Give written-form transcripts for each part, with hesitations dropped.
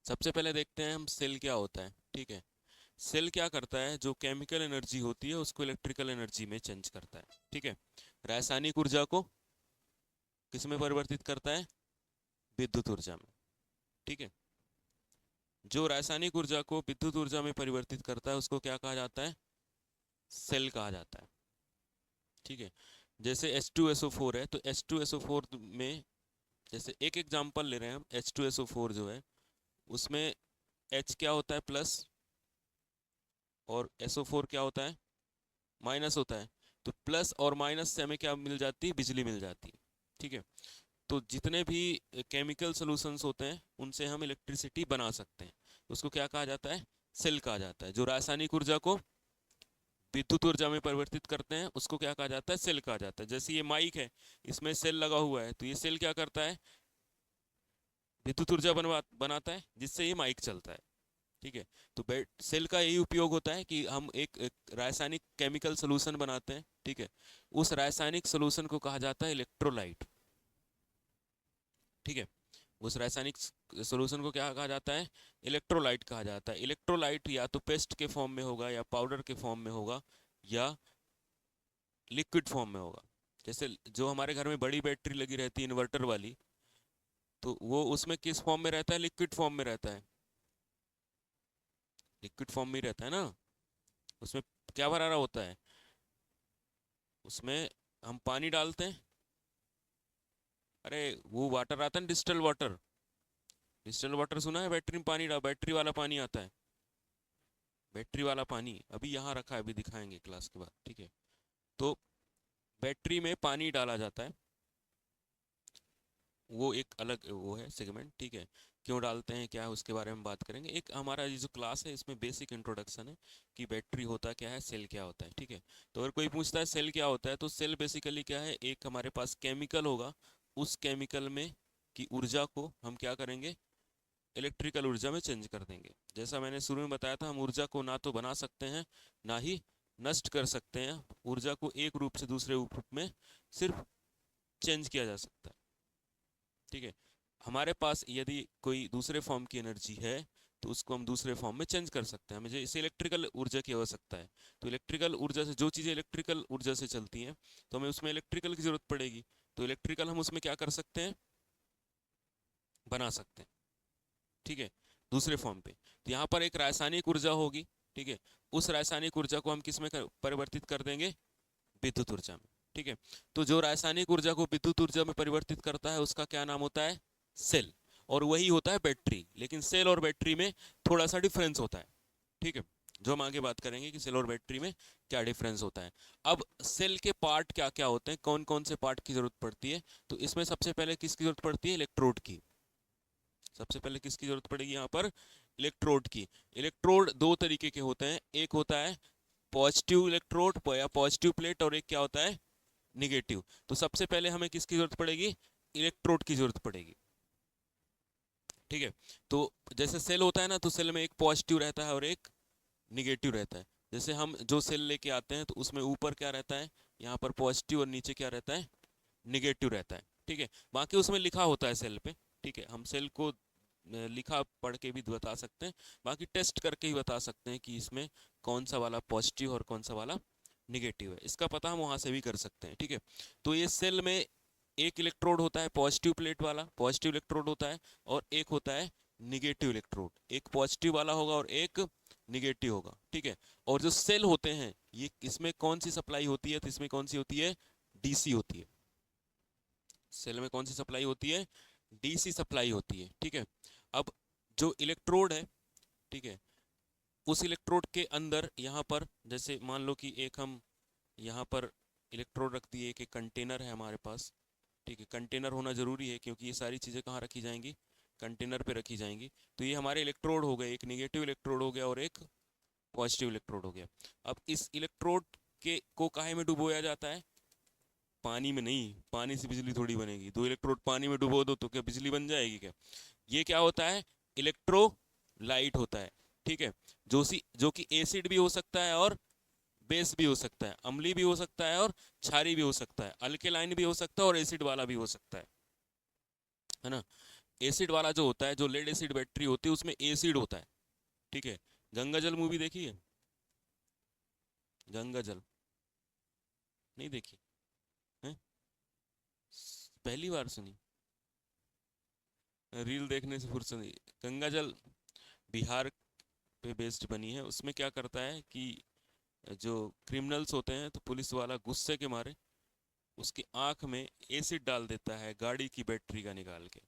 सबसे पहले देखते हैं हम सेल क्या होता है। ठीक है, सेल क्या करता है, जो केमिकल एनर्जी होती है उसको इलेक्ट्रिकल एनर्जी में चेंज करता है। ठीक है, रासायनिक ऊर्जा को किस में परिवर्तित करता है, विद्युत ऊर्जा में। ठीक है, जो रासायनिक ऊर्जा को विद्युत ऊर्जा में परिवर्तित करता है उसको क्या कहा जाता है, सेल कहा जाता है। ठीक है, जैसे H2SO4 है तो H2SO4 में, जैसे एक एग्जांपल ले रहे हैं हम, H2SO4 जो है उसमें H क्या होता है, प्लस, और SO4 क्या होता है, माइनस होता है। तो प्लस और माइनस से हमें क्या मिल जाती है, बिजली मिल जाती है। ठीक है, तो जितने भी केमिकल सॉल्यूशंस होते हैं उनसे हम इलेक्ट्रिसिटी बना सकते हैं, उसको क्या कहा जाता है, सेल कहा जाता है। जो रासायनिक ऊर्जा को विद्युत ऊर्जा में परिवर्तित करते हैं उसको क्या कहा जाता है, सेल कहा जाता है। जैसे ये माइक है, इसमें सेल लगा हुआ है, तो ये सेल क्या करता है, विद्युत ऊर्जा बनाता है जिससे ये माइक चलता है। ठीक है, तो सेल का यही उपयोग होता है कि हम एक रासायनिक केमिकल सोल्यूशन बनाते हैं। ठीक है, उस रासायनिक सोल्यूशन को कहा जाता है इलेक्ट्रोलाइट। ठीक है, उस रासायनिक सोल्यूशन को क्या कहा जाता है, इलेक्ट्रोलाइट कहा जाता है। इलेक्ट्रोलाइट या तो पेस्ट के फॉर्म में होगा, या पाउडर के फॉर्म में होगा, या लिक्विड फॉर्म में होगा। जैसे जो हमारे घर में बड़ी बैटरी लगी रहती है इन्वर्टर वाली, तो वो उसमें किस फॉर्म में रहता है, लिक्विड फॉर्म में रहता है। लिक्विड फॉर्म में ही रहता है ना, उसमें क्या भरा रहा होता है, उसमें हम पानी डालते हैं। अरे वो वाटर आता है ना, डिस्टल वाटर। डिस्टल वाटर सुना है, बैटरी में पानी डाल, बैटरी वाला पानी आता है। बैटरी वाला पानी अभी यहाँ रखा है, अभी दिखाएंगे क्लास के बाद। ठीक है, तो बैटरी में पानी डाला जाता है, वो एक अलग वो है सेगमेंट। ठीक है, क्यों डालते हैं क्या है उसके बारे में बात करेंगे। एक हमारा ये जो क्लास है इसमें बेसिक इंट्रोडक्शन है कि बैटरी होता क्या है, सेल क्या होता है। ठीक है, तो अगर कोई पूछता है सेल क्या होता है, तो सेल बेसिकली क्या है, एक हमारे पास केमिकल होगा, उस केमिकल में की ऊर्जा को हम क्या करेंगे, इलेक्ट्रिकल ऊर्जा में चेंज कर देंगे। जैसा मैंने शुरू में बताया था, हम ऊर्जा को ना तो बना सकते हैं ना ही नष्ट कर सकते हैं। ऊर्जा को एक रूप से दूसरे रूप में सिर्फ चेंज किया जा सकता है। ठीक है, हमारे पास यदि कोई दूसरे फॉर्म की एनर्जी है तो उसको हम दूसरे फॉर्म में चेंज कर सकते हैं। मुझे इसे इलेक्ट्रिकल ऊर्जा की आवश्यकता है, तो इलेक्ट्रिकल ऊर्जा से जो चीज़ें इलेक्ट्रिकल ऊर्जा से चलती हैं तो हमें उसमें इलेक्ट्रिकल की जरूरत पड़ेगी। तो इलेक्ट्रिकल हम उसमें क्या कर सकते हैं, बना सकते हैं। ठीक है, दूसरे फॉर्म पे। तो यहाँ पर एक रासायनिक ऊर्जा होगी। ठीक है, उस रासायनिक ऊर्जा को हम किस में परिवर्तित कर देंगे, विद्युत ऊर्जा में। ठीक है, तो जो रासायनिक ऊर्जा को विद्युत ऊर्जा में परिवर्तित करता है उसका क्या नाम होता है, सेल। और वही होता है बैटरी, लेकिन सेल और बैटरी में थोड़ा सा डिफरेंस होता है। ठीक है, जो हम आगे बात करेंगे कि सेल और बैटरी में क्या डिफरेंस होता है। अब सेल के पार्ट क्या क्या होते हैं, कौन कौन से पार्ट की जरूरत पड़ती है, तो इसमें सबसे पहले किसकी जरूरत पड़ती है, इलेक्ट्रोड की। सबसे पहले किसकी जरूरत पड़ेगी यहाँ पर, इलेक्ट्रोड की। इलेक्ट्रोड दो तरीके के होते हैं, एक होता है पॉजिटिव इलेक्ट्रोड या पॉजिटिव प्लेट, और एक क्या होता है, निगेटिव। तो सबसे पहले हमें किसकी जरूरत पड़ेगी, इलेक्ट्रोड की जरूरत पड़ेगी। ठीक है, तो जैसे सेल होता है ना, तो सेल में एक पॉजिटिव रहता है और एक निगेटिव रहता है। जैसे हम जो सेल लेके आते हैं तो उसमें ऊपर क्या रहता है, यहाँ पर पॉजिटिव, और नीचे क्या रहता है, निगेटिव रहता है। ठीक है, बाकी उसमें लिखा होता है सेल पे। ठीक है, हम सेल को लिखा पढ़ के भी बता सकते हैं, बाकी टेस्ट करके ही बता सकते हैं कि इसमें कौन सा वाला पॉजिटिव और कौन सा वाला निगेटिव है, इसका पता हम वहां से भी कर सकते हैं। ठीक है, तो ये सेल में एक इलेक्ट्रोड होता है पॉजिटिव प्लेट वाला, पॉजिटिव इलेक्ट्रोड होता है, और एक होता है निगेटिव इलेक्ट्रोड। एक पॉजिटिव वाला होगा और एक निगेटिव होगा। ठीक है, और जो सेल होते हैं ये, इसमें कौन सी सप्लाई होती है, तो इसमें कौन सी होती है, डीसी होती है। सेल में कौन सी सप्लाई होती है, डीसी सप्लाई होती है। ठीक है, अब जो इलेक्ट्रोड है, ठीक है, उस इलेक्ट्रोड के अंदर यहाँ पर, जैसे मान लो कि एक हम यहाँ पर इलेक्ट्रोड रख दिए, एक कंटेनर है हमारे पास। ठीक है, कंटेनर होना जरूरी है क्योंकि ये सारी चीज़ें कहाँ रखी जाएंगी, कंटेनर पे रखी जाएंगी। तो ये हमारे इलेक्ट्रोड हो गए, एक निगेटिव इलेक्ट्रोड हो गया और एक पॉजिटिव इलेक्ट्रोड हो गया। अब इस इलेक्ट्रोड के को काहे में डुबोया जाता है, पानी में नहीं, पानी से बिजली थोड़ी बनेगी। दो इलेक्ट्रोड पानी में डुबो दो तो क्या बिजली बन जाएगी क्या। ये क्या होता है, इलेक्ट्रोलाइट होता है। ठीक है, जो कि एसिड भी हो सकता है और बेस भी हो सकता है, अम्लीय भी हो सकता है और क्षारीय भी हो सकता है, अल्केलाइन भी हो सकता है और एसिड वाला भी हो सकता है ना। एसिड वाला जो होता है, जो लेड एसिड बैटरी होती है उसमें एसिड होता है, ठीक है। गंगा जल मूवी देखी है? गंगा जल नहीं देखी है? पहली बार सुनी? रील देखने से फुर्सत नहीं। गंगा जल बिहार पे बेस्ड बनी है। उसमें क्या करता है कि जो क्रिमिनल्स होते हैं तो पुलिस वाला गुस्से के मारे उसकी आंख में एसिड डाल देता है गाड़ी की बैटरी का निकाल के,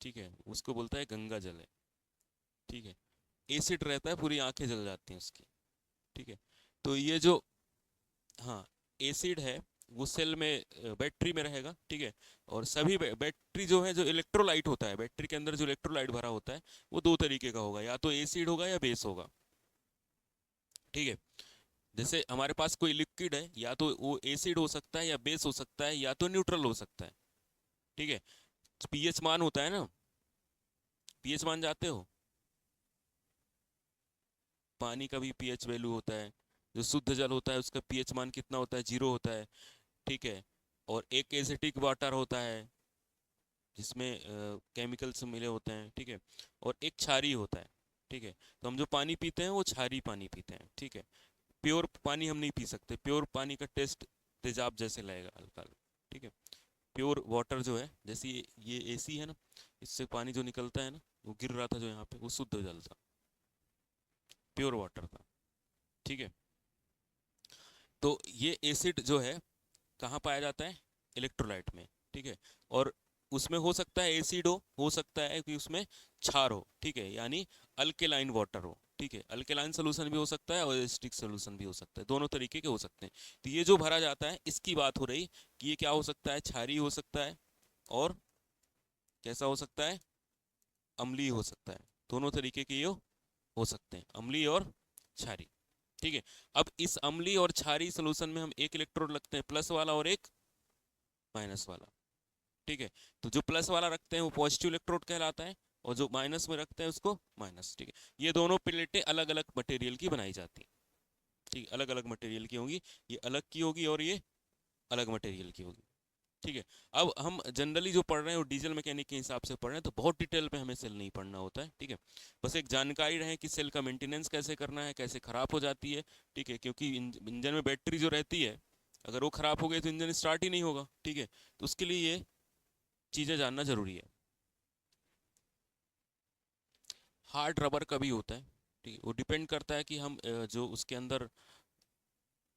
ठीक है। उसको बोलता है गंगा जल है, ठीक है। एसिड रहता है, पूरी आंखें जल जाती हैं उसकी, ठीक है। तो ये जो, हाँ, एसिड है वो सेल में बैटरी में रहेगा, ठीक है। और सभी बैटरी जो है, जो इलेक्ट्रोलाइट होता है बैटरी के अंदर, जो इलेक्ट्रोलाइट भरा होता है वो दो तरीके का होगा, या तो एसिड होगा या बेस होगा, ठीक है। जैसे हमारे पास कोई लिक्विड है, या तो वो एसिड हो सकता है या बेस हो सकता है या तो न्यूट्रल हो सकता है, ठीक है। पीएच मान होता है ना, पीएच मान जाते हो? पानी का भी पीएच वैल्यू होता है। जो शुद्ध जल होता है उसका पीएच मान कितना होता है? 0 होता है, ठीक है। और एक एसिटिक वाटर होता है जिसमें केमिकल्स मिले होते हैं, ठीक है। और एक क्षारीय होता है, ठीक है। तो हम जो पानी पीते हैं वो क्षारीय पानी पीते हैं, ठीक है। प्योर पानी हम नहीं पी सकते, प्योर पानी का टेस्ट तेजाब जैसे लगेगा, हल्का हल्का, ठीक है। प्योर वाटर जो है, जैसे ये एसी है ना, इससे पानी जो निकलता है ना, वो गिर रहा था जो यहाँ पे, वो शुद्ध जल था, प्योर वाटर था, ठीक है। तो ये एसिड जो है कहाँ पाया जाता है? इलेक्ट्रोलाइट में, ठीक है। और उसमें हो सकता है एसिड हो सकता है कि उसमें क्षार हो, ठीक है, यानी अल्केलाइन वाटर हो, ठीक है। अल्केलाइन सोल्यूशन भी हो सकता है और एसिडिक सोल्यूशन भी हो सकता है, दोनों तरीके के हो सकते हैं। तो ये जो भरा जाता है इसकी बात हो रही कि ये क्या हो सकता है? क्षारीय हो सकता है, और कैसा हो सकता है? अम्लीय हो सकता है। दोनों तरीके के ये हो सकते हैं, अम्लीय और क्षारीय, ठीक है। अब इस अम्लीय और क्षारीय सोल्यूशन में हम एक इलेक्ट्रोड लगते हैं, प्लस वाला और एक माइनस वाला, ठीक है। तो जो प्लस वाला रखते हैं वो पॉजिटिव इलेक्ट्रोड कहलाता है, और जो माइनस में रखते हैं उसको माइनस, ठीक है। ये दोनों प्लेटें अलग अलग मटेरियल की बनाई जाती हैं, ठीक है, अलग अलग मटेरियल की होंगी। ये अलग की होगी और ये अलग मटेरियल की होगी, ठीक है। अब हम जनरली जो पढ़ रहे हैं वो डीजल मैकेनिक के हिसाब से पढ़ रहे हैं, तो बहुत डिटेल पे हमें सेल नहीं पढ़ना होता है, ठीक है। बस एक जानकारी रहे कि सेल का मेंटेनेंस कैसे करना है, कैसे खराब हो जाती है, ठीक है। क्योंकि इंजन में बैटरी जो रहती है, अगर वो खराब हो गई तो इंजन स्टार्ट ही नहीं होगा, ठीक है। तो उसके लिए ये चीज़ें जानना जरूरी है। हार्ड रबर का भी होता है, ठीक है। वो डिपेंड करता है कि हम जो उसके अंदर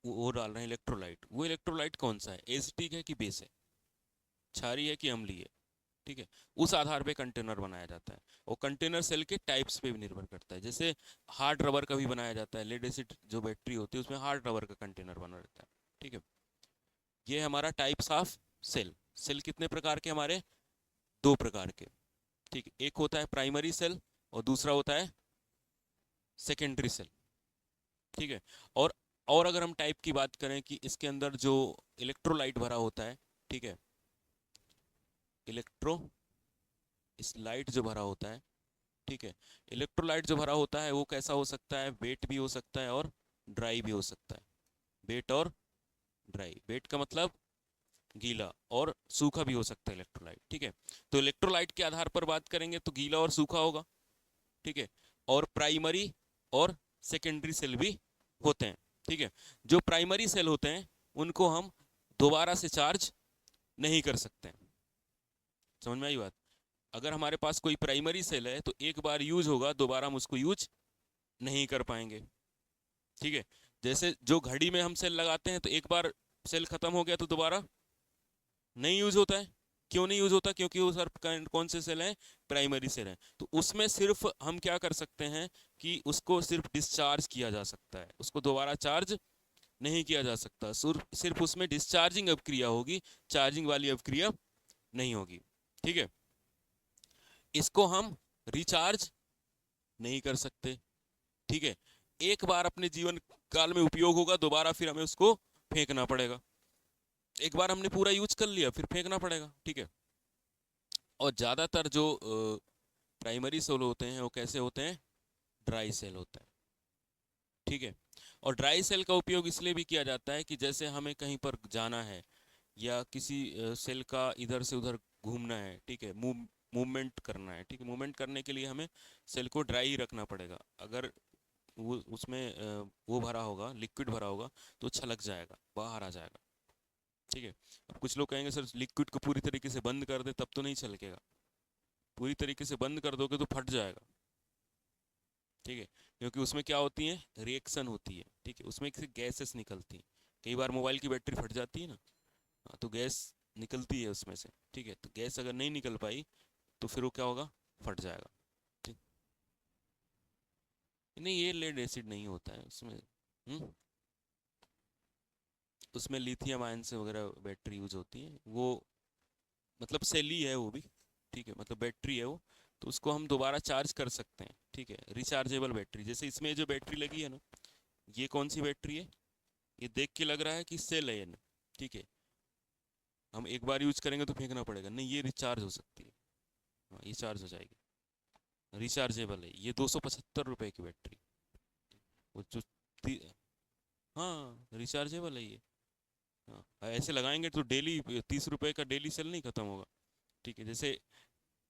वो डाल रहे हैं इलेक्ट्रोलाइट, वो इलेक्ट्रोलाइट कौन सा है, एसिटिक है कि बेस है, क्षारीय है कि अम्लीय है, ठीक है। उस आधार पे कंटेनर बनाया जाता है। और कंटेनर सेल के टाइप्स पे भी निर्भर करता है। जैसे हार्ड रबर का भी बनाया जाता है, लेड एसिड जो बैटरी होती है उसमें हार्ड रबर का कंटेनर बना रहता है, ठीक है। ये हमारा टाइप्स ऑफ सेल। सेल कितने प्रकार के हमारे? दो प्रकार के, ठीक है। एक होता है प्राइमरी सेल और दूसरा होता है सेकेंडरी सेल, ठीक है। और और अगर हम टाइप की बात करें कि इसके अंदर जो इलेक्ट्रोलाइट भरा होता है, ठीक है, इलेक्ट्रो इस लाइट जो भरा होता है, ठीक है। इलेक्ट्रोलाइट जो भरा होता है वो कैसा हो सकता है? वेट भी हो सकता है और ड्राई भी हो सकता है। वेट और ड्राई, वेट का मतलब गीला, और सूखा भी हो सकता है इलेक्ट्रोलाइट, ठीक है। तो इलेक्ट्रोलाइट के आधार पर बात करेंगे तो गीला और सूखा होगा, ठीक है। और प्राइमरी और सेकेंडरी सेल भी होते हैं, ठीक है। जो प्राइमरी सेल होते हैं उनको हम दोबारा से चार्ज नहीं कर सकते हैं। समझ में आई बात? अगर हमारे पास कोई प्राइमरी सेल है तो एक बार यूज होगा, दोबारा हम उसको यूज नहीं कर पाएंगे, ठीक है। जैसे जो घड़ी में हम सेल लगाते हैं तो एक बार सेल खत्म हो गया तो दोबारा नहीं यूज होता है। क्यों नहीं यूज होता? क्योंकि वो सर कौन से सेल हैं? प्राइमरी सेल हैं। तो उसमें सिर्फ हम क्या कर सकते हैं कि उसको सिर्फ डिस्चार्ज किया जा सकता है, उसको दोबारा चार्ज नहीं किया जा सकता। सिर्फ उसमें डिस्चार्जिंग अभिक्रिया होगी, चार्जिंग वाली अभिक्रिया नहीं होगी, ठीक है। इसको हम रिचार्ज नहीं कर सकते, ठीक है। एक बार अपने जीवन काल में उपयोग होगा, दोबारा फिर हमें उसको फेंकना पड़ेगा। एक बार हमने पूरा यूज कर लिया फिर फेंकना पड़ेगा, ठीक है। और ज़्यादातर जो प्राइमरी सेल होते हैं वो कैसे होते हैं? ड्राई सेल होता है, ठीक है। और ड्राई सेल का उपयोग इसलिए भी किया जाता है कि जैसे हमें कहीं पर जाना है, या किसी सेल का इधर से उधर घूमना है, ठीक है, मूवमेंट करना है, ठीक है। मूवमेंट करने के लिए हमें सेल को ड्राई ही रखना पड़ेगा। अगर वो उसमें वो भरा होगा, लिक्विड भरा होगा, तो छलक जाएगा, बाहर आ जाएगा, ठीक है। अब कुछ लोग कहेंगे सर लिक्विड को पूरी तरीके से बंद कर दे तब तो नहीं छलकेगा। पूरी तरीके से बंद कर दोगे तो फट जाएगा, ठीक है। क्योंकि उसमें क्या होती है, रिएक्शन होती है, ठीक है। उसमें से गैसेस निकलती हैं। कई बार मोबाइल की बैटरी फट जाती है ना, हाँ, तो गैस निकलती है उसमें से, ठीक है। तो गैस अगर नहीं निकल पाई तो फिर वो क्या होगा, फट जाएगा, ठीक। नहीं, ये लेड एसिड नहीं होता है उसमें। उसमें लिथियम आयन से वगैरह बैटरी यूज होती है, वो मतलब सेल ही है वो भी, ठीक है, मतलब बैटरी है वो। तो उसको हम दोबारा चार्ज कर सकते हैं, ठीक है। रिचार्जेबल बैटरी, जैसे इसमें जो बैटरी लगी है ना, ये कौन सी बैटरी है, ये देख के लग रहा है कि सेल है ये ना, ठीक है। हम एक बार यूज करेंगे तो फेंकना पड़ेगा, नहीं ये रिचार्ज हो सकती है, हाँ ये चार्ज हो जाएगी, रिचार्जेबल है ये। 275 रुपए की बैटरी, वो जो हाँ रिचार्जेबल है ये। हाँ ऐसे लगाएंगे तो डेली 30 रुपए का डेली सेल नहीं खत्म होगा, ठीक है। जैसे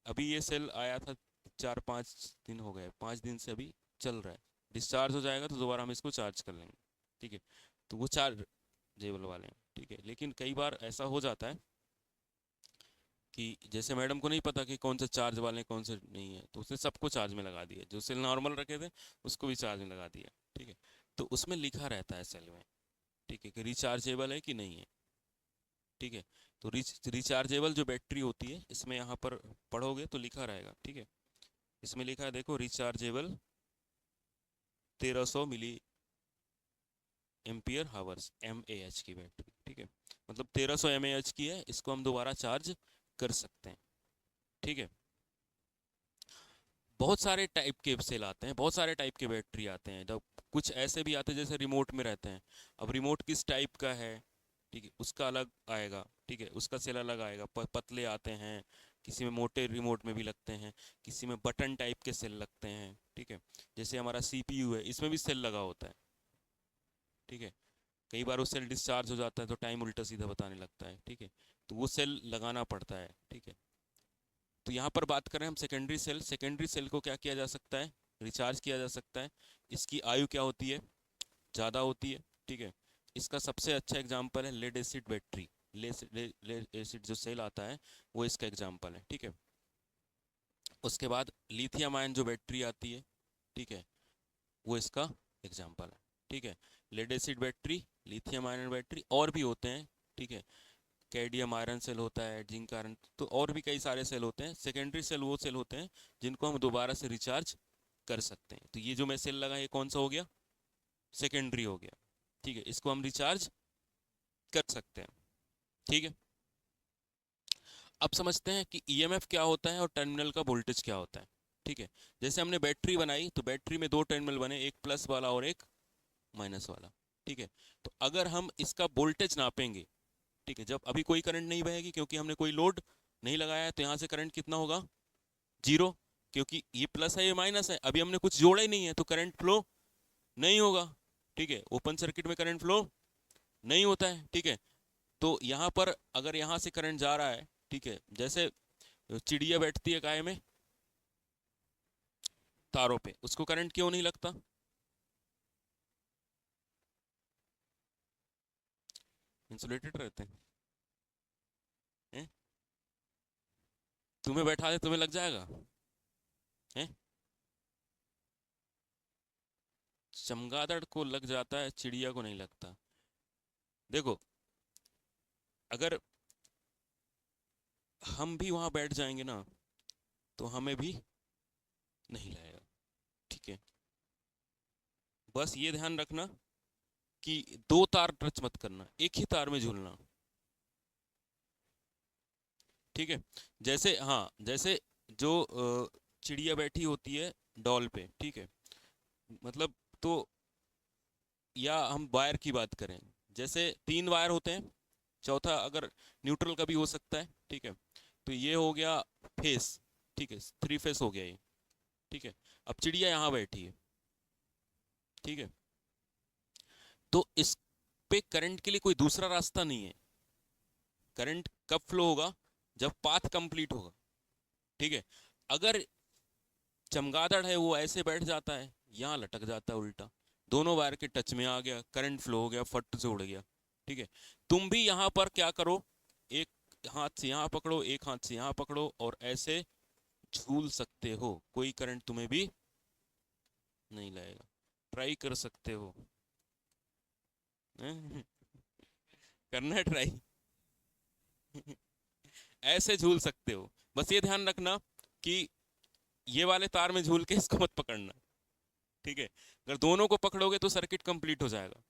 अभी ये सेल आया था, 4-5 दिन हो गए, 5 दिन से अभी चल रहा है। डिस्चार्ज हो जाएगा तो दोबारा हम इसको चार्ज कर लेंगे, ठीक है। तो वो चार्जेबल वाले हैं, ठीक है। लेकिन कई बार ऐसा हो जाता है कि जैसे मैडम को नहीं पता कि कौन से चार्ज वाले हैं कौन से नहीं है, तो उसने सबको चार्ज में लगा दिया, जो सेल नॉर्मल रखे थे उसको भी चार्ज में लगा दिया, ठीक है। तो उसमें लिखा रहता है सेल में, ठीक है, कि रिचार्जेबल है कि नहीं है, ठीक है। तो रिचार्जेबल जो बैटरी होती है, इसमें यहाँ पर पढ़ोगे तो लिखा रहेगा, ठीक है। इसमें लिखा है देखो, rechargeable 1300 milliampere hours, mAh की बैटरी, ठीक है। मतलब 1300 mAh की है, इसको हम दोबारा चार्ज कर सकते हैं, ठीक है। बहुत सारे टाइप के सेल आते हैं, बहुत सारे टाइप के बैटरी आते हैं। जब कुछ ऐसे भी आते हैं जैसे रिमोट में रहते हैं। अब रिमोट किस टाइप का है, ठीक है, उसका अलग आएगा, ठीक है, उसका सेल अलग आएगा। पतले आते हैं, किसी में मोटे रिमोट में भी लगते हैं, किसी में बटन टाइप के सेल लगते हैं, ठीक है। जैसे हमारा CPU है, इसमें भी सेल लगा होता है, ठीक है। कई बार वो सेल डिस्चार्ज हो जाता है तो टाइम उल्टा सीधा बताने लगता है, ठीक है। तो वो सेल लगाना पड़ता है, ठीक है। तो यहाँ पर बात करें हम सेकेंडरी सेल, सेकेंडरी सेल को क्या किया जा सकता है, रिचार्ज किया जा सकता है। इसकी आयु क्या होती है, ज़्यादा होती है, ठीक है। इसका सबसे अच्छा एग्जाम्पल है lead acid battery. Lead acid जो सेल आता है वो इसका एग्जाम्पल है, ठीक है। उसके बाद लिथियम आयन जो बैटरी आती है, ठीक है, वो इसका एग्जाम्पल है, ठीक है। Lead acid battery, lithium ion battery, और भी होते हैं, ठीक है। कैडमियम आयरन सेल होता है, जिंक आयरन, तो और भी कई सारे सेल होते हैं। सेकेंडरी सेल वो सेल होते हैं जिनको हम दोबारा से रिचार्ज कर सकते हैं। तो ये जो मैं सेल लगा, ये कौन सा हो गया, सेकेंडरी हो गया, ठीक है। इसको हम रिचार्ज कर सकते हैं, ठीक है। अब समझते हैं कि ईएमएफ क्या होता है और टर्मिनल का वोल्टेज क्या होता है, ठीक है। जैसे हमने बैटरी बनाई तो बैटरी में दो टर्मिनल बने, एक प्लस वाला और एक माइनस वाला, ठीक है। तो अगर हम इसका वोल्टेज नापेंगे, ठीक है, जब अभी कोई करंट नहीं बहेगी क्योंकि हमने कोई लोड नहीं लगाया है, तो यहाँ से करंट कितना होगा, 0, क्योंकि ये प्लस है ये माइनस है, अभी हमने कुछ जोड़ा ही नहीं है तो करंट फ्लो नहीं होगा, ठीक है। ओपन सर्किट में करंट फ्लो नहीं होता है, ठीक है। तो यहाँ पर अगर यहाँ से करंट जा रहा है, ठीक है, जैसे चिड़िया बैठती है गाय में तारों पे, उसको करंट क्यों नहीं लगता, इंसुलेटेड रहते हैं। तुम्हें बैठा दे तुम्हें लग जाएगा, हैं? चमगादड़ को लग जाता है, चिड़िया को नहीं लगता। देखो, अगर हम भी वहां बैठ जाएंगे ना तो हमें भी नहीं लगेगा, ठीक है। बस ये ध्यान रखना कि दो तार टच मत करना, एक ही तार में झूलना, ठीक है। जैसे हाँ, जैसे जो चिड़िया बैठी होती है डॉल पे, ठीक है, मतलब, तो या हम वायर की बात करें, जैसे 3 वायर होते हैं, चौथा अगर न्यूट्रल का भी हो सकता है, ठीक है। तो ये हो गया फेस, ठीक है, 3 फेस हो गया ये, ठीक है। अब चिड़िया यहाँ बैठी है, ठीक है। तो इस पे करंट के लिए कोई दूसरा रास्ता नहीं है। करंट कब फ्लो होगा, जब पाथ कंप्लीट होगा, ठीक है। अगर चमगादड़ है वो ऐसे बैठ जाता है, यहाँ लटक जाता है उल्टा, दोनों वायर के टच में आ गया, करंट फ्लो हो गया, फट से उड़ गया। ठीक है। तुम भी यहाँ पर क्या करो, एक हाथ से यहाँ पकड़ो, एक हाथ से यहाँ पकड़ो और ऐसे झूल सकते हो, कोई करंट तुम्हें भी नहीं लगेगा। ट्राई कर सकते हो। हैं? करना है ट्राई। ऐसे झूल सकते हो। बस ये ध्यान रखना कि ये वाले तार में झूल के इसको मत पकड़ना। ठीक है। अगर दोनों को पकड़ोगे तो सर्किट कंप्लीट हो जाएगा।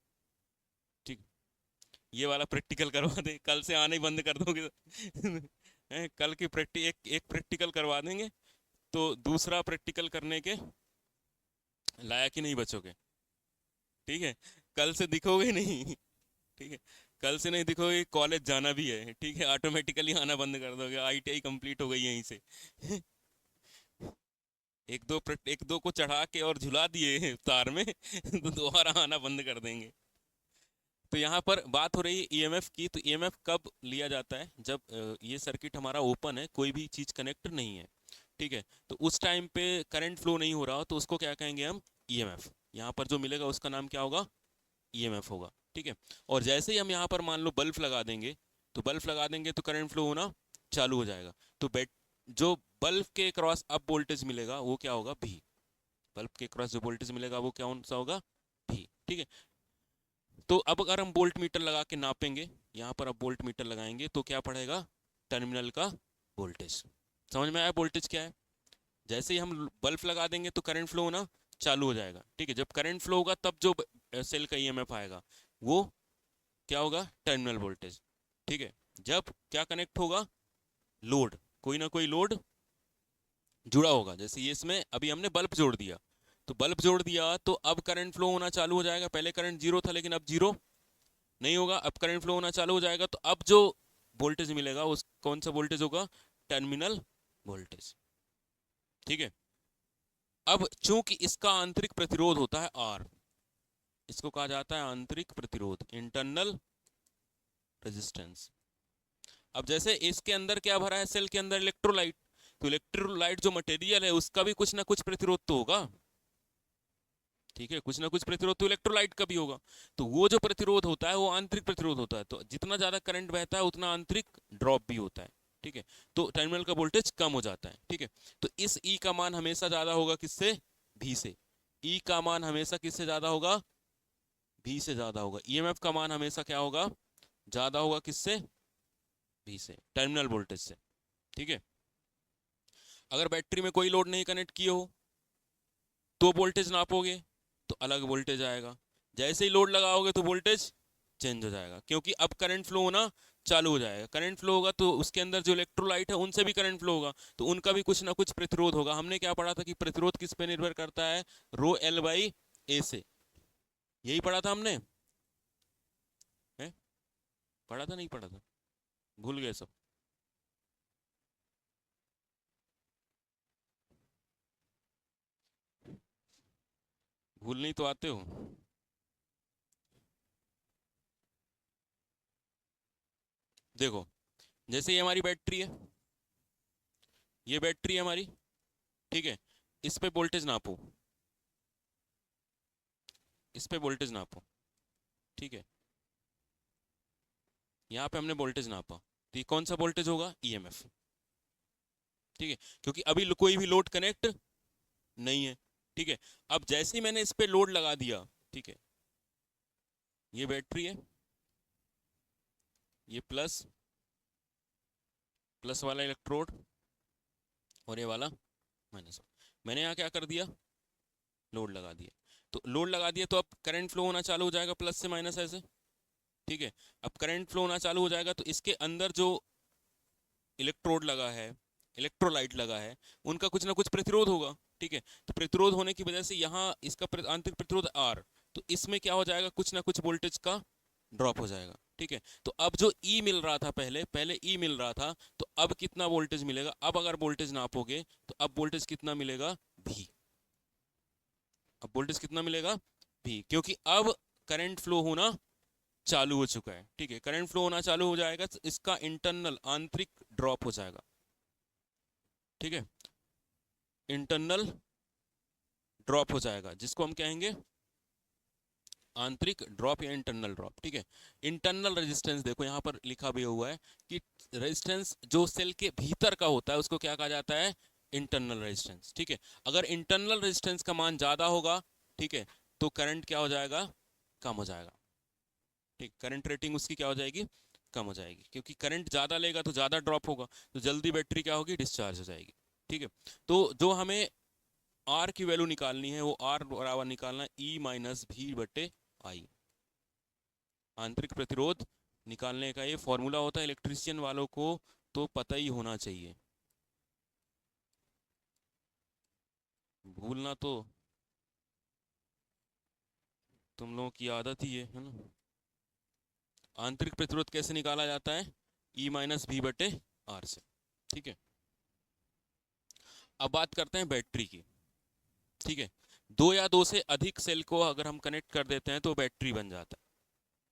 ठीक। ये वाला प्रैक्टिकल करवा दे, कल से आने ही बंद कर दोगे। कल की एक प्रैक्टिकल करवा देंगे तो दूसरा प्रैक्टिकल करने के लायक ही नहीं बचोगे। ठीक है। कल से दिखोगे नहीं। ठीक है। कल से नहीं दिखोगे, कॉलेज जाना भी है। ठीक है। ऑटोमेटिकली आना बंद कर दोगे, आईटीआई कंप्लीट हो गई यहीं से। एक दो को चढ़ा के और झुला दिए तार में तो दोबारा आना बंद कर देंगे। तो यहाँ पर बात हो रही है ईएमएफ की। तो ईएमएफ कब लिया जाता है, जब ये सर्किट हमारा ओपन है, कोई भी चीज कनेक्ट नहीं है। ठीक है। तो उस टाइम पे करंट फ्लो नहीं हो रहा हो तो उसको क्या कहेंगे हम, ईएमएफ। यहाँ पर जो मिलेगा उसका नाम क्या होगा, ईएमएफ होगा। ठीक है। और जैसे ही हम यहाँ पर मान लो बल्ब लगा देंगे, तो बल्ब लगा देंगे तो करंट फ्लो होना चालू हो जाएगा। तो जो बल्ब के क्रॉस अब वोल्टेज मिलेगा वो क्या होगा, भी। बल्ब के क्रॉस जो वोल्टेज मिलेगा वो क्या सा होगा, भी। ठीक है। तो अब अगर हम वोल्ट मीटर लगा के नापेंगे, यहाँ पर अब वोल्ट मीटर लगाएंगे तो क्या पड़ेगा, टर्मिनल का वोल्टेज। समझ में आया वोल्टेज क्या है। जैसे ही हम बल्ब लगा देंगे तो करंट फ्लो होना चालू हो जाएगा। ठीक है। जब करंट फ्लो होगा तब जो सेल का ईएमएफ आएगा वो क्या होगा, टर्मिनल वोल्टेज। ठीक है। जब क्या कनेक्ट होगा, लोड, कोई ना कोई लोड जुड़ा होगा। जैसे ये इसमें अभी हमने बल्ब जोड़ दिया, तो बल्ब जोड़ दिया तो अब करंट फ्लो होना चालू हो जाएगा। पहले करंट जीरो था लेकिन अब जीरो नहीं होगा, अब करंट फ्लो होना चालू हो जाएगा। तो अब जो वोल्टेज मिलेगा उस कौन सा वोल्टेज होगा, टर्मिनल वोल्टेज। ठीक है। अब चूंकि इसका आंतरिक प्रतिरोध होता है आर, इसको कहा जाता है आंतरिक प्रतिरोध, इंटरनल रेजिस्टेंस। अब जैसे इसके अंदर क्या भरा है, सेल के अंदर इलेक्ट्रोलाइट, तो इलेक्ट्रोलाइट जो मटेरियल है उसका भी कुछ ना कुछ प्रतिरोध तो होगा। ठीक है। कुछ ना कुछ प्रतिरोध तो इलेक्ट्रोलाइट का भी होगा। तो वो जो प्रतिरोध होता है वो आंतरिक प्रतिरोध होता है। तो जितना ज्यादा करंट बहता है उतना आंतरिक ड्रॉप भी होता है। ठीक है। तो टर्मिनल का वोल्टेज कम हो जाता है। ठीक है। तो इस ई का मान हमेशा ज्यादा होगा किससे, भी से। ई का मान हमेशा किससे ज्यादा होगा, भी से ज्यादा होगा। ईएमएफ का मान हमेशा क्या होगा, ज्यादा होगा किससे, भी से, टर्मिनल वोल्टेज से। ठीक है। अगर बैटरी में कोई लोड नहीं कनेक्ट किए हो तो वोल्टेज नापोगे तो अलग वोल्टेज आएगा। जैसे ही लोड लगाओगे तो वोल्टेज चेंज हो जाएगा, क्योंकि अब करंट फ्लो होना चालू हो जाएगा। करंट फ्लो होगा तो उसके अंदर जो इलेक्ट्रोलाइट है उनसे भी करंट फ्लो होगा, तो उनका भी कुछ ना कुछ प्रतिरोध होगा। हमने क्या पढ़ा था कि प्रतिरोध किस पे निर्भर करता है, रो एल बाई ए से। यही पढ़ा था हमने, है? पढ़ा था नहीं पढ़ा था, भूल गए सब। भूल नहीं तो आते हो। देखो, जैसे ये हमारी बैटरी है, ये बैटरी है हमारी। ठीक है। इस पे वोल्टेज नापो, इस पे वोल्टेज नापो। ठीक है। यहाँ पे हमने वोल्टेज नापा, तो ये कौन सा वोल्टेज होगा, ईएमएफ। ठीक है। क्योंकि अभी कोई भी लोड कनेक्ट नहीं है। ठीक है। अब जैसे ही मैंने इस पे लोड लगा दिया, ठीक है, ये बैटरी है, ये प्लस प्लस वाला इलेक्ट्रोड और ये वाला माइनस। मैंने यहाँ क्या कर दिया, लोड लगा दिया। तो लोड लगा दिया तो अब करंट फ्लो होना चालू हो जाएगा, प्लस से माइनस ऐसे। ठीक है। अब करंट फ्लो होना चालू हो जाएगा तो इसके अंदर जो इलेक्ट्रोड लगा है, इलेक्ट्रोलाइट लगा है, उनका कुछ ना कुछ प्रतिरोध होगा। ठीक है। तो प्रतिरोध होने की वजह से यहाँ इसका आंतरिक प्रतिरोध आर, तो इसमें क्या हो जाएगा, कुछ ना कुछ वोल्टेज का ड्रॉप हो जाएगा। ठीक है। तो अब जो ई मिल रहा था, पहले पहले ई मिल रहा था, तो अब कितना वोल्टेज मिलेगा, अब अगर वोल्टेज नापोगे तो अब वोल्टेज कितना मिलेगा, भी। अब वोल्टेज कितना मिलेगा, भी, क्योंकि अब करंट फ्लो होना चालू हो चुका है। ठीक है। करंट फ्लो होना चालू हो जाएगा तो इसका इंटरनल आंतरिक ड्रॉप हो जाएगा। ठीक है, इंटरनल ड्रॉप हो जाएगा, जिसको हम कहेंगे आंतरिक ड्रॉप या इंटरनल ड्रॉप। ठीक है, इंटरनल रेजिस्टेंस देखो यहाँ पर लिखा भी हुआ है कि रेजिस्टेंस जो सेल के भीतर का होता है उसको क्या कहा जाता है, इंटरनल रेजिस्टेंस। ठीक है, अगर इंटरनल रेजिस्टेंस का मान ज्यादा होगा, ठीक है, तो करंट क्या हो जाएगा, कम हो जाएगा। ठीक, करंट रेटिंग उसकी क्या हो जाएगी, कम हो जाएगी, क्योंकि करंट ज्यादा लेगा तो ज्यादा ड्रॉप होगा, तो जल्दी बैटरी क्या होगी, डिस्चार्ज हो जाएगी। ठीक है, तो जो हमें आर की वैल्यू निकालनी है वो आर बराबर निकालना है ई माइनस भी बटे आई। आंतरिक प्रतिरोध निकालने का ये फॉर्मूला होता है, इलेक्ट्रीशियन वालों को तो पता ही होना चाहिए, भूलना तो तुम लोगों की आदत ही है ना। आंतरिक प्रतिरोध कैसे निकाला जाता है, ई माइनस भी बटे आर से। ठीक है, अब बात करते हैं बैटरी की। ठीक है, दो या दो से अधिक सेल को अगर हम कनेक्ट कर देते हैं तो बैटरी बन जाता है।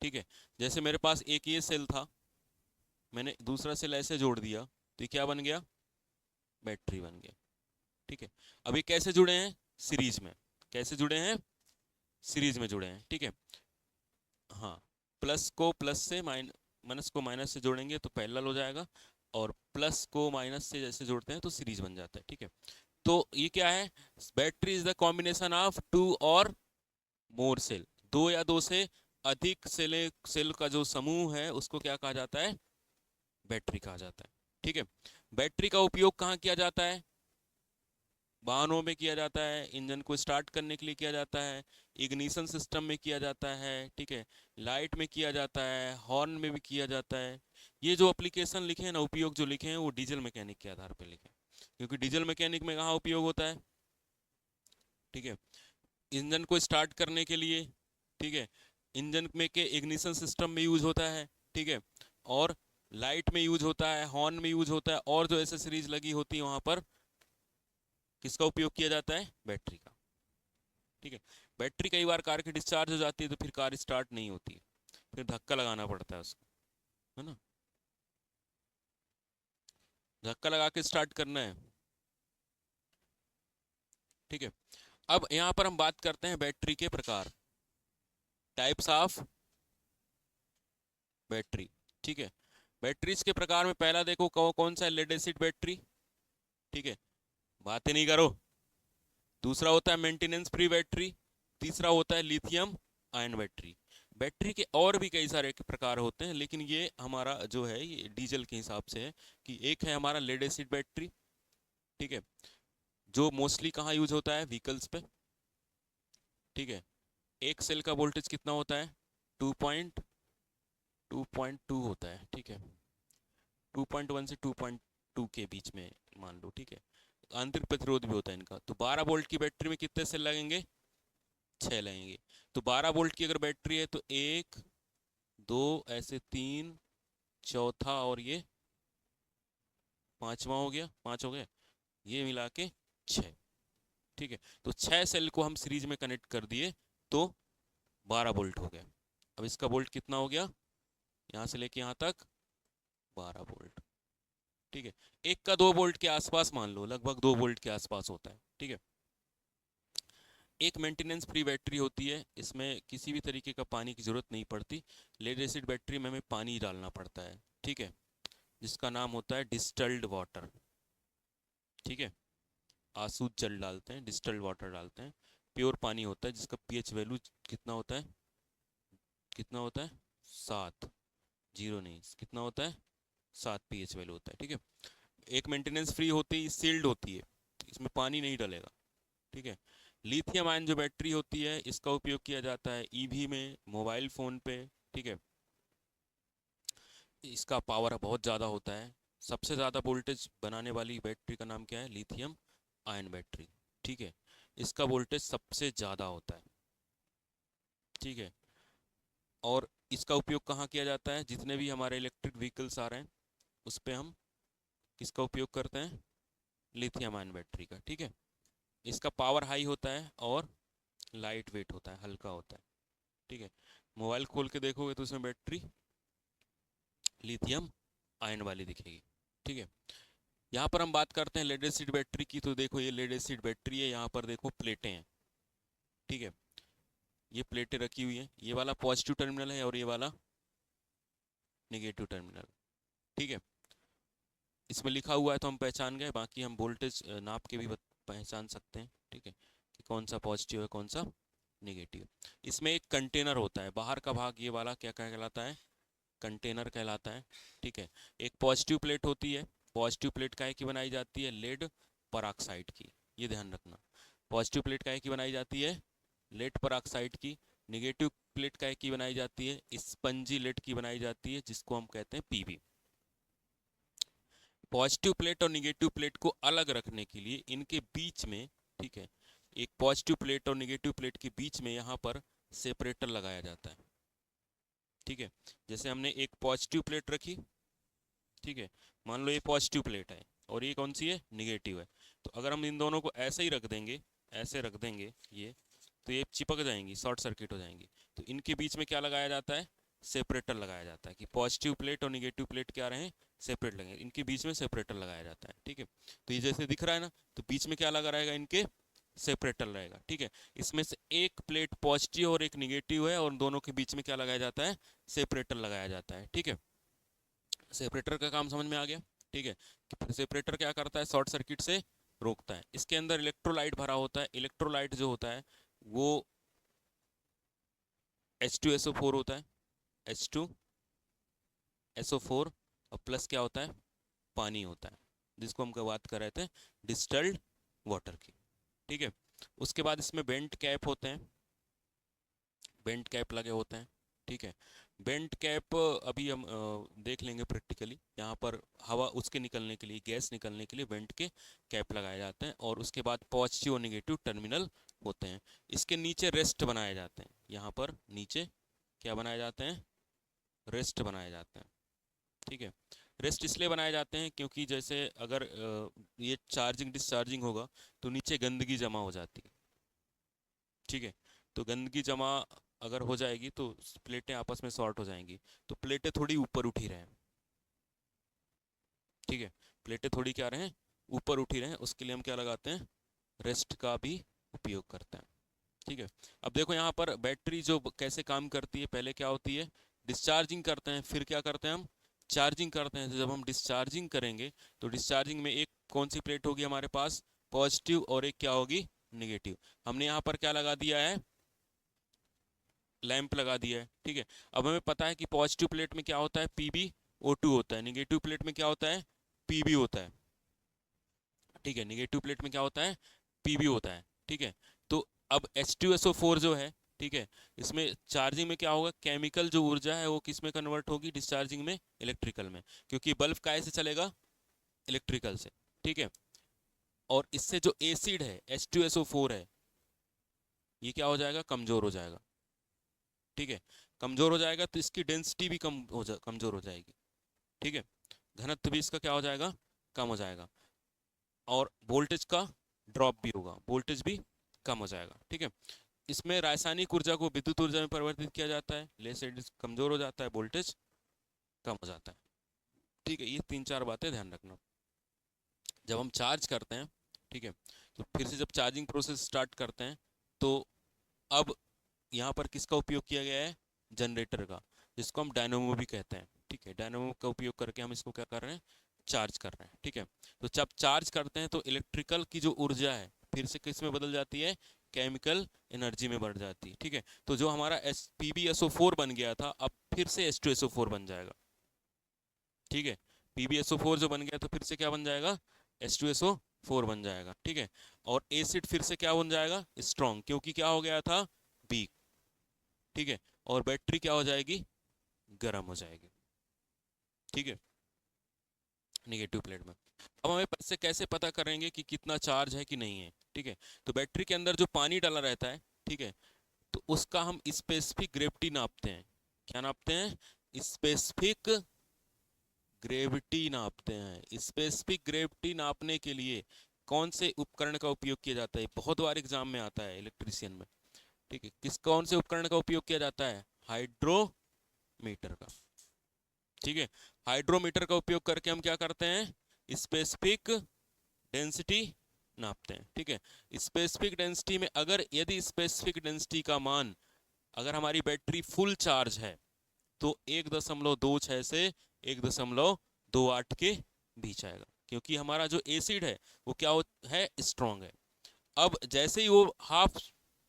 ठीक है, जैसे मेरे पास एक ये सेल था, मैंने दूसरा सेल ऐसे जोड़ दिया तो ये क्या बन गया, बैटरी बन गया। ठीक है, अब ये कैसे जुड़े हैं, सीरीज में। कैसे जुड़े हैं, सीरीज में जुड़े हैं। ठीक है, हाँ, प्लस को प्लस से माइनस को माइनस से जोड़ेंगे तो पैरेलल हो जाएगा, और प्लस को माइनस से जैसे जोड़ते हैं तो सीरीज बन जाता है। ठीक है, तो ये क्या है, battery is the combination of two or more cell, दो या दो से अधिक सेल का जो समूह है उसको क्या कहा जाता है, बैटरी कहा जाता है। ठीक है, बैटरी का उपयोग कहाँ किया जाता है, वाहनों में किया जाता है, इंजन को स्टार्ट करने के लिए किया जाता है, इग्निशन सिस्टम में किया जाता है। ठीक है, लाइट में किया जाता है, हॉर्न में भी किया जाता है। ये जो एप्लीकेशन लिखे हैं ना, उपयोग जो लिखे हैं वो डीजल मैकेनिक के आधार पर लिखे हैं, क्योंकि डीजल मैकेनिक में कहाँ उपयोग होता है। ठीक है, इंजन को स्टार्ट करने के लिए, ठीक है, इंजन में के इग्निशन सिस्टम में यूज होता है। ठीक है, और लाइट में यूज होता है, हॉर्न में यूज होता है, और जो एसेसरीज लगी होती है वहां पर किसका उपयोग किया जाता है, बैटरी का। ठीक है, बैटरी कई बार कार की डिस्चार्ज हो जाती है तो फिर कार स्टार्ट नहीं होती, फिर धक्का लगाना पड़ता है उसको, है ना, धक्का लगा के स्टार्ट करना है। ठीक है, अब यहाँ पर हम बात करते हैं बैटरी के प्रकार, टाइप्स ऑफ बैटरी। ठीक है, बैटरीज के प्रकार में पहला देखो कौन सा है, लेड एसिड बैटरी। ठीक है, बातें नहीं करो। दूसरा होता है मेंटेनेंस फ्री बैटरी। तीसरा होता है लिथियम आयन बैटरी। बैटरी के और भी कई सारे प्रकार होते हैं, लेकिन ये हमारा जो है ये डीजल के हिसाब से है कि एक है हमारा लेड एसिड बैटरी। ठीक है, जो मोस्टली कहाँ यूज होता है, व्हीकल्स पे। ठीक है, एक सेल का वोल्टेज कितना होता है, 2.2 होता है। ठीक है, 2.1 से 2.2 के बीच में मान लो। ठीक है, आंतरिक प्रतिरोध भी होता है इनका। तो 12 वोल्ट की बैटरी में कितने सेल लगेंगे, 6 लगेंगे। तो 12 वोल्ट की अगर बैटरी है तो एक, दो, ऐसे तीन, चौथा और ये पांचवा हो गया, 5 हो गया, ये मिला के 6। ठीक है, तो 6 सेल को हम सीरीज में कनेक्ट कर दिए तो 12 वोल्ट हो गया। अब इसका वोल्ट कितना हो गया, यहाँ से लेके यहाँ तक 12 वोल्ट। ठीक है, एक का 2 वोल्ट के आसपास मान लो, लगभग 2 वोल्ट के आसपास होता है। ठीक है, एक मेंटेनेंस फ्री बैटरी होती है, इसमें किसी भी तरीके का पानी की जरूरत नहीं पड़ती। लेड एसिड बैटरी में हमें पानी डालना पड़ता है। ठीक है, जिसका नाम होता है डिस्टल्ड वाटर। ठीक है, आसूद जल डालते हैं, डिस्टल्ड वाटर डालते हैं, प्योर पानी होता है जिसका पीएच वैल्यू कितना होता है, कितना होता है, 7, जीरो नहीं, कितना होता है, 7 पीएच वैल्यू होता है। ठीक है, एक मेंटेनेंस फ्री होती है, सील्ड होती है, इसमें पानी नहीं डलेगा। ठीक है, लिथियम आयन जो बैटरी होती है इसका उपयोग किया जाता है ईवी में, मोबाइल फ़ोन पे। ठीक है, इसका पावर बहुत ज़्यादा होता है, सबसे ज़्यादा वोल्टेज बनाने वाली बैटरी का नाम क्या है, लिथियम आयन बैटरी। ठीक है, इसका वोल्टेज सबसे ज़्यादा होता है। ठीक है, और इसका उपयोग कहाँ किया जाता है, जितने भी हमारे इलेक्ट्रिक व्हीकल्स आ रहे हैं उस पर हम किसका उपयोग करते हैं, लिथियम आयन बैटरी का। ठीक है, इसका पावर हाई होता है और लाइट वेट होता है, हल्का होता है। ठीक है, मोबाइल खोल के देखोगे तो उसमें बैटरी लिथियम आयन वाली दिखेगी। ठीक है, यहाँ पर हम बात करते हैं लेड एसिड बैटरी की, तो देखो ये लेड एसिड बैटरी है, यहाँ पर देखो प्लेटें हैं, ठीक है, ये प्लेटें रखी हुई हैं, ये वाला पॉजिटिव टर्मिनल है और ये वाला नेगेटिव टर्मिनल, ठीक है। इसमें लिखा हुआ है तो हम पहचान गए, बाकी हम वोल्टेज नाप के भी पहचान सकते हैं, ठीक है, कि कौन सा पॉजिटिव है कौन सा नेगेटिव। इसमें एक कंटेनर होता है, बाहर का भाग ये वाला क्या कहलाता है, कंटेनर कहलाता है, ठीक है। एक पॉजिटिव प्लेट होती है, पॉजिटिव प्लेट काहे की बनाई जाती है, लेड परऑक्साइड की, ये ध्यान रखना। पॉजिटिव प्लेट काहे की बनाई जाती है, लेड परऑक्साइड की। निगेटिव प्लेट काहे की बनाई जाती है, स्पंजी लेड की बनाई जाती है, जिसको हम कहते हैं पीबी। पॉजिटिव प्लेट और निगेटिव प्लेट को अलग रखने के लिए इनके बीच में, ठीक है, एक पॉजिटिव प्लेट और निगेटिव प्लेट के बीच में यहाँ पर सेपरेटर लगाया जाता है, ठीक है। जैसे हमने एक पॉजिटिव प्लेट रखी, ठीक है, मान लो ये पॉजिटिव प्लेट है और ये कौन सी है, निगेटिव है, तो अगर हम इन दोनों को ऐसे ही रख देंगे, ऐसे रख देंगे ये, तो ये चिपक जाएंगी, शॉर्ट सर्किट हो जाएंगी। तो इनके बीच में क्या लगाया जाता है, सेपरेटर लगाया जाता है, कि पॉजिटिव प्लेट और निगेटिव प्लेट क्या रहे, सेपरेट लगे, इनके बीच में सेपरेटर लगाया जाता है, ठीक है। तो ये जैसे दिख रहा है ना, तो बीच में क्या लगा रहेगा, इनके सेपरेटर रहेगा, ठीक है। इसमें से एक प्लेट पॉजिटिव और एक निगेटिव है, और दोनों के बीच में क्या लगाया जाता है, सेपरेटर लगाया जाता है, ठीक है। सेपरेटर का काम समझ में आ गया, ठीक है। सेपरेटर क्या करता है, शॉर्ट सर्किट से रोकता है। इसके अंदर इलेक्ट्रोलाइट भरा होता है, इलेक्ट्रोलाइट जो होता है वो H2SO4 होता है, H2SO4, और प्लस क्या होता है, पानी होता है, जिसको हम बात कर रहे थे डिस्टिल्ड वाटर की, ठीक है। उसके बाद इसमें बेंट कैप होते हैं, बेंट कैप लगे होते हैं, ठीक है। बेंट कैप अभी हम देख लेंगे प्रैक्टिकली। यहाँ पर हवा उसके निकलने के लिए, गैस निकलने के लिए बेंट के कैप लगाए जाते हैं, और उसके बाद पॉजिटिव और निगेटिव टर्मिनल होते हैं। इसके नीचे रेस्ट बनाए जाते हैं, यहाँ पर नीचे क्या बनाए जाते हैं, रेस्ट बनाए जाते हैं, ठीक है। रेस्ट इसलिए बनाए जाते हैं क्योंकि जैसे अगर ये चार्जिंग डिस्चार्जिंग होगा तो नीचे गंदगी जमा हो जाती है, ठीक है। तो गंदगी जमा अगर हो जाएगी तो प्लेटें आपस में शॉर्ट हो जाएंगी, तो प्लेटें थोड़ी ऊपर उठी रहें, ठीक है, प्लेटें थोड़ी क्या रहें, ऊपर उठी रहें, उसके लिए हम क्या लगाते हैं, रेस्ट का भी उपयोग करते हैं, ठीक है। अब देखो यहाँ पर बैटरी जो कैसे काम करती है, पहले क्या होती है, डिस्चार्जिंग करते हैं, फिर क्या करते हैं हम, चार्जिंग करते हैं। तो जब हम डिस्चार्जिंग करेंगे तो डिस्चार्जिंग में एक कौन सी प्लेट होगी हमारे पास, पॉजिटिव, और एक क्या होगी, निगेटिव। हमने यहाँ पर क्या लगा दिया है, लैंप लगा दिया है, ठीक है। अब हमें पता है कि पॉजिटिव प्लेट में क्या होता है, PbO2 होता है, निगेटिव प्लेट में क्या होता है, Pb होता है, ठीक है। निगेटिव प्लेट में क्या होता है, Pb होता है, ठीक है। तो अब H2SO4 जो है, ठीक है, इसमें चार्जिंग में क्या होगा, केमिकल जो ऊर्जा है वो किस में कन्वर्ट होगी, डिस्चार्जिंग में इलेक्ट्रिकल में, क्योंकि बल्ब कैसे चलेगा, इलेक्ट्रिकल से, ठीक है। और इससे जो एसिड है H2SO4 है, ये क्या हो जाएगा, कमजोर हो जाएगा, ठीक है। कमजोर हो जाएगा तो इसकी डेंसिटी भी कमजोर हो जाएगी, ठीक है। घनत्व भी इसका क्या हो जाएगा, कम हो जाएगा, और वोल्टेज का ड्रॉप भी होगा, वोल्टेज भी कम हो जाएगा, ठीक है। इसमें रासायनिक ऊर्जा को विद्युत ऊर्जा में परिवर्तित किया जाता है, लेस कमजोर हो जाता है, वोल्टेज कम हो जाता है, ठीक है। ये 3-4 बातें ध्यान रखना। जब हम चार्ज करते हैं, ठीक है, तो फिर से जब चार्जिंग प्रोसेस स्टार्ट करते हैं, तो अब यहाँ पर किसका उपयोग किया गया है, जनरेटर का, जिसको हम डायनेमो भी कहते हैं, ठीक है। डायनेमो का उपयोग करके हम इसको क्या कर रहे हैं, चार्ज कर रहे हैं, ठीक है। तो जब चार्ज करते हैं तो इलेक्ट्रिकल की जो ऊर्जा है फिर से किस में बदल जाती है, केमिकल एनर्जी में बढ़ जाती है, ठीक है। तो जो हमारा PbSO4 बन गया था, अब फिर से H2SO4 बन जाएगा, ठीक है। PbSO4 जो बन गया तो फिर से क्या बन जाएगा, H2SO4 बन जाएगा, ठीक है। और एसिड फिर से क्या बन जाएगा, स्ट्रॉन्ग, क्योंकि क्या हो गया था, वीक, ठीक है। और बैटरी क्या हो जाएगी, गर्म हो जाएगी, ठीक है, निगेटिव प्लेट में। अब हमें इससे कैसे पता करेंगे कि कितना चार्ज है कि नहीं है, ठीक है। तो बैटरी के अंदर जो पानी डाला रहता है, ठीक है, तो उसका हम स्पेसिफिक ग्रेविटी नापते हैं, क्या नापते हैं, स्पेसिफिक ग्रेविटी नापते हैं। स्पेसिफिक ग्रेविटी नापने के लिए कौन से उपकरण का उपयोग किया जाता है, बहुत बार एग्जाम में आता है इलेक्ट्रीशियन में, ठीक है। कौन से उपकरण का उपयोग किया जाता है, हाइड्रोमीटर का, ठीक है। हाइड्रोमीटर का उपयोग करके हम क्या करते हैं, स्पेसिफिक डेंसिटी नापते हैं, ठीक है। स्पेसिफिक डेंसिटी में अगर यदि स्पेसिफिक डेंसिटी का मान, अगर हमारी बैटरी फुल चार्ज है तो 1.26 से 1.28 के बीच आएगा, क्योंकि हमारा जो एसिड है वो क्या है, स्ट्रॉन्ग है। अब जैसे ही वो हाफ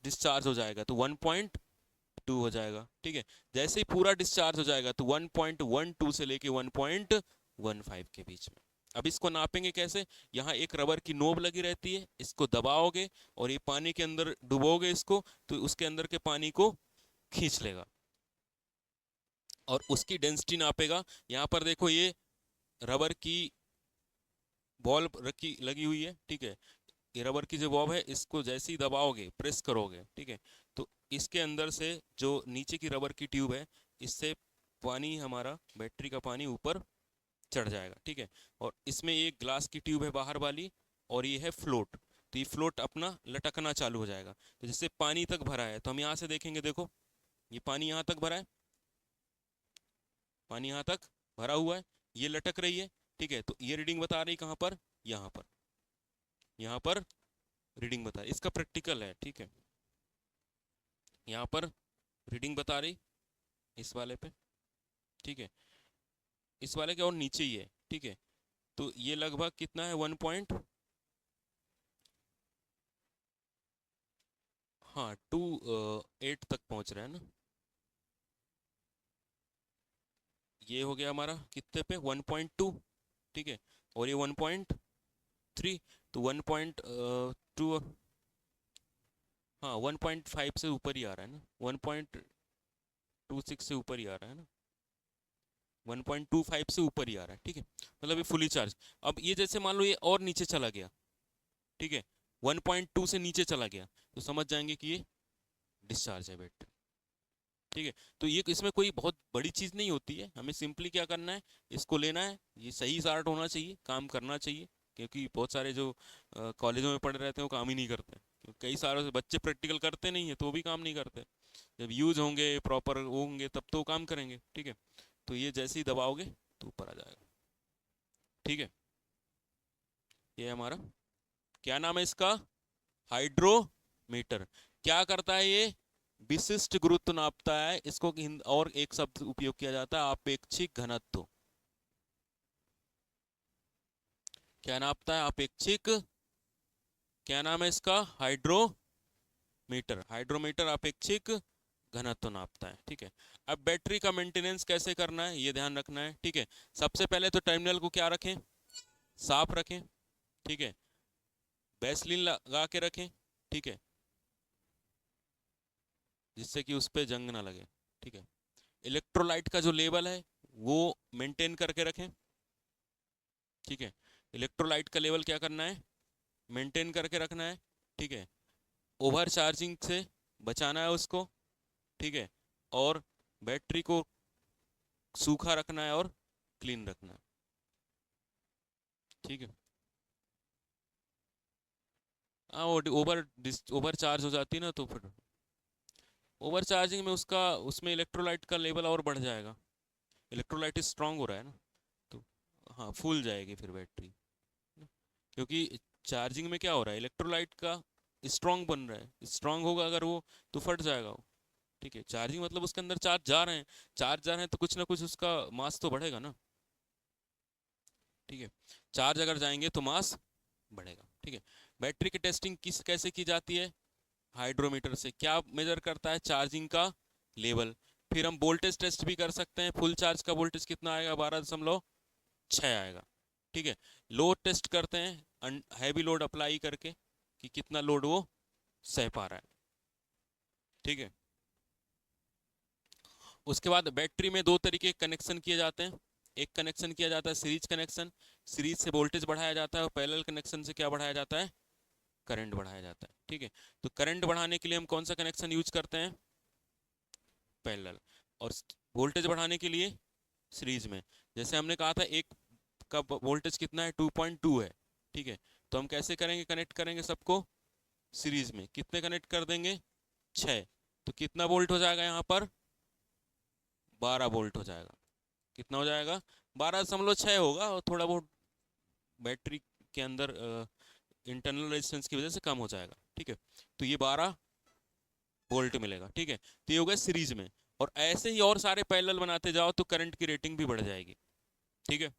डिस्चार्ज हो जाएगा तो 1.2 हो जाएगा, ठीक है। जैसे ही पूरा डिस्चार्ज हो जाएगा तो 1.12 से लेके 1.15 के बीच में। अब इसको नापेंगे कैसे, यहाँ एक रबर की नोब लगी रहती है, इसको दबाओगे और ये पानी के अंदर डुबोगे इसको, तो उसके अंदर के पानी को खींच लेगा और उसकी डेंसिटी नापेगा। यहाँ पर देखो ये रबर की बॉल रखी लगी हुई है, ठीक है। ये रबर की जो बॉब है, इसको जैसे ही दबाओगे, प्रेस करोगे, ठीक है, तो इसके अंदर से जो नीचे की रबर की ट्यूब है, इससे पानी, हमारा बैटरी का पानी ऊपर चढ़ जाएगा, ठीक है। और इसमें एक ग्लास की ट्यूब है बाहर वाली, और ये है फ्लोट, तो ये फ्लोट अपना लटकना चालू हो जाएगा। तो जिससे पानी तक भरा है, तो हम यहाँ से देखेंगे, देखो ये पानी यहाँ तक भरा है, पानी यहाँ तक भरा हुआ है, ये लटक रही है, ठीक है। तो ये रीडिंग बता रही कहाँ पर, यहाँ पर, यहाँ पर रीडिंग बता रही, इसका प्रैक्टिकल है, ठीक है। यहाँ पर रीडिंग बता रही इस वाले पे, ठीक है, इस वाले के और नीचे ही है, ठीक है। तो ये लगभग कितना है, 1. हाँ 2.8 तक पहुंच रहा है ना। ये हो गया हमारा कितने पे, 1.2, ठीक है। और ये 1.3, तो 1.2, हाँ 1.5 से ऊपर ही आ रहा है ना, 1.26 से ऊपर ही आ रहा है ना, 1.25 से ऊपर ही आ रहा है, ठीक है। मतलब ये फुली चार्ज। अब ये जैसे मान लो ये और नीचे चला गया, ठीक है, 1.2 से नीचे चला गया, तो समझ जाएंगे कि ये डिस्चार्ज है बैटरी, ठीक है। तो ये इसमें कोई बहुत बड़ी चीज़ नहीं होती है, हमें सिंपली क्या करना है, इसको लेना है, ये सही स्टार्ट होना चाहिए, काम करना चाहिए, क्योंकि बहुत सारे जो कॉलेजों में पढ़े रहते हैं वो काम ही नहीं करते, कई सारे से बच्चे प्रैक्टिकल करते नहीं है तो वो भी काम नहीं करते। जब यूज होंगे, प्रॉपर होंगे, तब तो काम करेंगे, ठीक है। तो ये जैसे ही दबाओगे तो ऊपर आ जाएगा, ठीक है। ये हमारा क्या नाम है इसका, हाइड्रोमीटर। क्या करता है ये, विशिष्ट गुरुत्व नापता है, इसको और एक शब्द उपयोग किया जाता है, अपेक्षिक घनत्व। क्या नापता है, अपेक्षिक, क्या नाम है इसका, हाइड्रोमीटर। हाइड्रोमीटर अपेक्षिक घनत्व नापता है, ठीक है। अब बैटरी का मेंटेनेंस कैसे करना है, ये ध्यान रखना है, ठीक है। सबसे पहले तो टर्मिनल को क्या रखें, साफ रखें, ठीक है। वैसलीन लगा के रखें, ठीक है, जिससे कि उस पर जंग ना लगे, ठीक है। इलेक्ट्रोलाइट का जो लेवल है वो मेंटेन करके रखें, ठीक है। इलेक्ट्रोलाइट का लेवल क्या करना है, मेंटेन करके रखना है, ठीक है। ओवर चार्जिंग से बचाना है उसको, ठीक है। और बैटरी को सूखा रखना है और क्लीन रखना है, ठीक है। हाँ वो ओवर चार्ज हो जाती है ना, तो फिर ओवर चार्जिंग में उसका, उसमें इलेक्ट्रोलाइट का लेवल और बढ़ जाएगा, इलेक्ट्रोलाइट स्ट्रांग हो रहा है ना, तो हाँ फूल जाएगी फिर बैटरी, क्योंकि चार्जिंग में क्या हो रहा है, इलेक्ट्रोलाइट का स्ट्रांग बन रहा है, स्ट्रांग होगा अगर वो तो फट जाएगा वो, ठीक है। चार्जिंग मतलब उसके अंदर चार्ज जा रहे हैं, चार्ज जा रहे हैं तो कुछ ना कुछ उसका मास तो बढ़ेगा ना, ठीक है। चार्ज अगर जाएंगे तो मास बढ़ेगा, ठीक है। बैटरी की टेस्टिंग किस कैसे की जाती है, हाइड्रोमीटर से। क्या मेजर करता है, चार्जिंग का लेवल। फिर हम वोल्टेज टेस्ट भी कर सकते हैं, फुल चार्ज का वोल्टेज कितना आएगा, 12.6 आएगा, ठीक है। लोड टेस्ट करते हैं, हैवी लोड अप्लाई करके कि कितना लोड वो सह पा रहा है, ठीक है। उसके बाद बैटरी में दो तरीके के कनेक्शन किए जाते हैं, एक कनेक्शन किया जाता है सीरीज कनेक्शन, सीरीज से वोल्टेज बढ़ाया जाता है, और पैरेलल कनेक्शन से क्या बढ़ाया जाता है, करंट बढ़ाया जाता है, ठीक है। तो करंट बढ़ाने के लिए हम कौन सा कनेक्शन यूज करते हैं, पैरेलल, और वोल्टेज बढ़ाने के लिए सीरीज में। जैसे हमने कहा था एक का वोल्टेज कितना है, 2.2 है, ठीक है। तो हम कैसे करेंगे, कनेक्ट करेंगे सबको सीरीज में, कितने कनेक्ट कर देंगे, 6, तो कितना वोल्ट हो जाएगा यहाँ पर, 12 वोल्ट हो जाएगा। कितना हो जाएगा, 12.6 होगा, और थोड़ा बहुत बैटरी के अंदर इंटरनल रेजिस्टेंस की वजह से कम हो जाएगा, ठीक है। तो ये 12 वोल्ट मिलेगा, ठीक है। तो ये होगा सीरीज में, और ऐसे ही और सारे पैरेलल बनाते जाओ तो करंट की रेटिंग भी बढ़ जाएगी, ठीक है।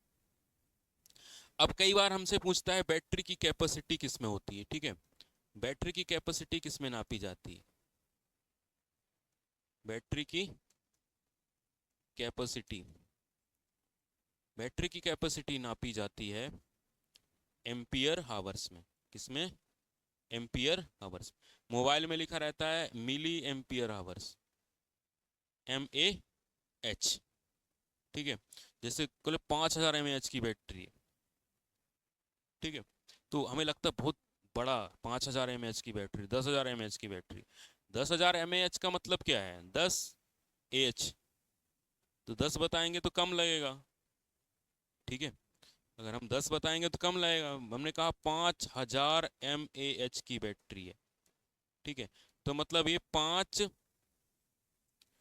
अब कई बार हमसे पूछता है बैटरी की कैपेसिटी किस में होती है, ठीक है। बैटरी की कैपेसिटी किस में नापी जाती है? बैटरी की कैपेसिटी, बैटरी की कैपेसिटी नापी जाती है एम्पियर हावर्स में। किसमें? Ampere hours. मोबाइल में लिखा रहता है मिली एम्पियर हावर्स, MAH, ठीक है। जैसे कुल 5000 mAh की बैटरी है, ठीक है। तो हमें लगता है बहुत बड़ा, 5000 mAh की बैटरी, 10,000 mAh की बैटरी। 10,000 mAh का मतलब क्या है? 10 AH, तो 10 बताएंगे तो कम लगेगा, ठीक है। अगर हम 10 बताएंगे तो कम लगेगा। हमने कहा 5000 mAh की बैटरी है, ठीक है। तो मतलब ये 5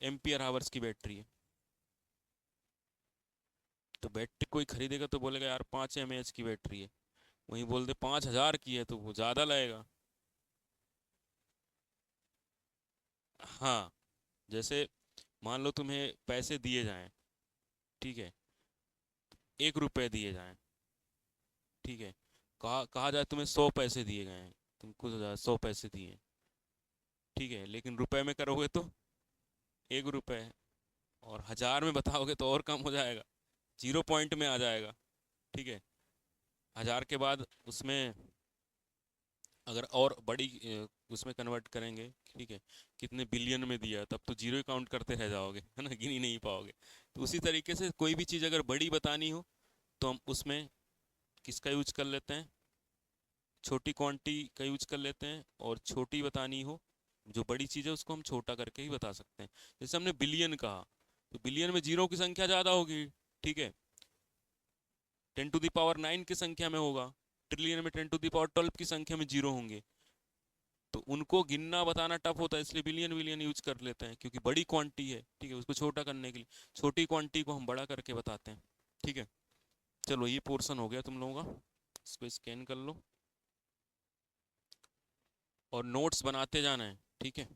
एम्पियर आवर्स की बैटरी है। तो बैटरी कोई खरीदेगा तो बोलेगा यार 5 mAh की बैटरी है, वहीं बोल दे 5000 की है तो वो ज़्यादा लगेगा। हाँ, जैसे मान लो तुम्हें पैसे दिए जाएं, ठीक है, 1 रुपये दिए जाएं, ठीक है। कहा कहा जाए तुम्हें 100 पैसे दिए गए हैं, तुमको 100 पैसे दिए हैं, ठीक है। लेकिन रुपए में करोगे तो 1 रुपये, और 1000 में बताओगे तो और कम हो जाएगा, 0 पॉइंट में आ जाएगा, ठीक है। 1000 के बाद उसमें अगर और बड़ी उसमें कन्वर्ट करेंगे, ठीक है, कितने बिलियन में दिया, तब तो जीरो ही काउंट करते रह जाओगे, है ना, गिन ही नहीं पाओगे। तो उसी तरीके से कोई भी चीज़ अगर बड़ी बतानी हो तो हम उसमें किसका यूज कर लेते हैं? छोटी क्वांटिटी का यूज कर लेते हैं। और छोटी बतानी हो, जो बड़ी चीज़ है उसको हम छोटा करके ही बता सकते हैं। जैसे हमने बिलियन कहा, तो बिलियन में जीरो की संख्या ज़्यादा होगी, ठीक है, 10⁻⁹ की संख्या में होगा। ट्रिलियन में 10⁻12 की संख्या में जीरो होंगे, तो उनको गिनना बताना टफ होता है, इसलिए बिलियन बिलियन यूज कर लेते हैं, क्योंकि बड़ी क्वांटिटी है, ठीक है। उसको छोटा करने के लिए छोटी क्वांटिटी को हम बड़ा करके बताते हैं, ठीक है। चलो ये पोर्शन हो गया तुम लोगों का, इसको स्कैन कर लो और नोट्स बनाते जाना है, ठीक है।